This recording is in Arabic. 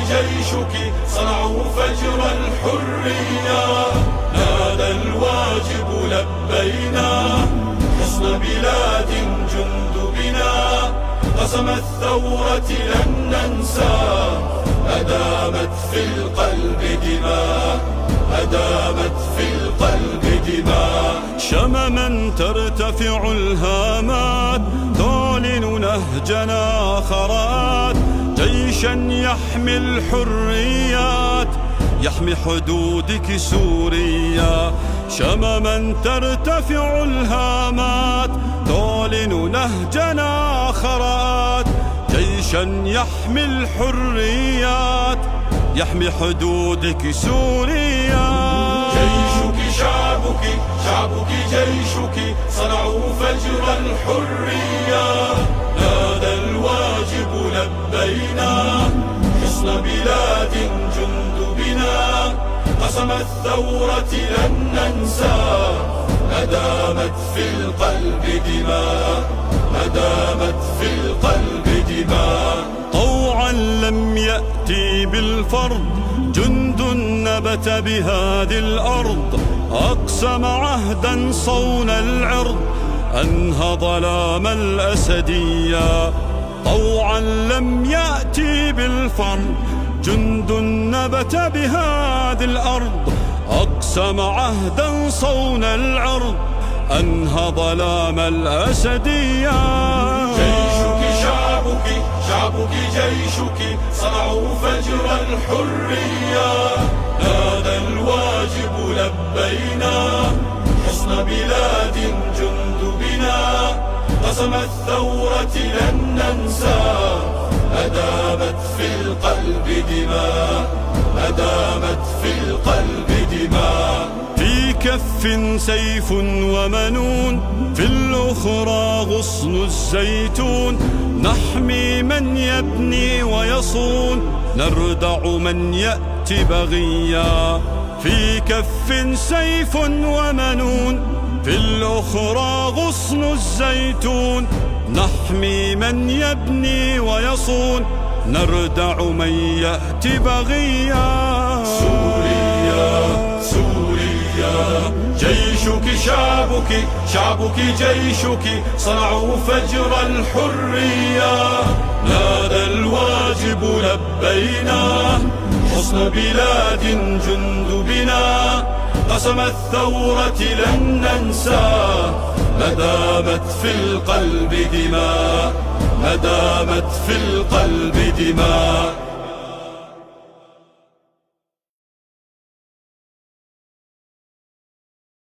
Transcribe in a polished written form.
جيشك صنعوا فجر الحرية. نادى الواجب لبينا، حصن بلاد جند بنا، قسم الثورة لن ننسى، أدامت في القلب دماء، أدامت في القلب دماء. شمما ترتفع الهامات، تعلن نهجنا آخرات، جيشا يحمي الحريات، يحمي حدودك سوريا. شمما ترتفع الهامات، تعلن نهجنا آخرات، جيشا يحمي الحريات، يحمي حدودك سوريا. جيشك شعبك، شعبك جيشك صنعوا فجر الحرية. نادى الواجب لبينا، حصن بلاد جند بنا، قسم الثورة لن ننسى، أدامت في القلب دماء، أدامت في القلب دماء. طوعا لم يأتي بالفرض، جند نبت بهذه الأرض، أقسم عهدا صون العرض، أنهى ظلام الأسدية. طوعا لم يأتي بالفرض، جند نبت بهذه الأرض، أقسم عهدا صون العرض، أنهى ظلام الأسدية. جيشك شعبك، شعبك جيشك صنعوا فجر الحرية. نادى الواجب لبينا، حصن بلاد جند بنا، قسم الثورة لن ننسى، أدامت في القلب دماء، أدامت في القلب دماء. في كف سيف ومنون، في الأخرى غصن الزيتون، نحمي من يبني ويصون، نردع من يأتي بغيا. في كف سيف ومنون، في الأخرى غصن الزيتون، نحمي من يبني ويصون، نردع من يأتي بغيا. سوريا سوريا، جيشك شعبك، شعبك جيشك صنعوا فجر الحرية. نادى الواجب لبينا، حصن بلاد جند بنا، قسم الثورة لن ننسى، مدامت في القلب دماء، مدامت في القلب دماء.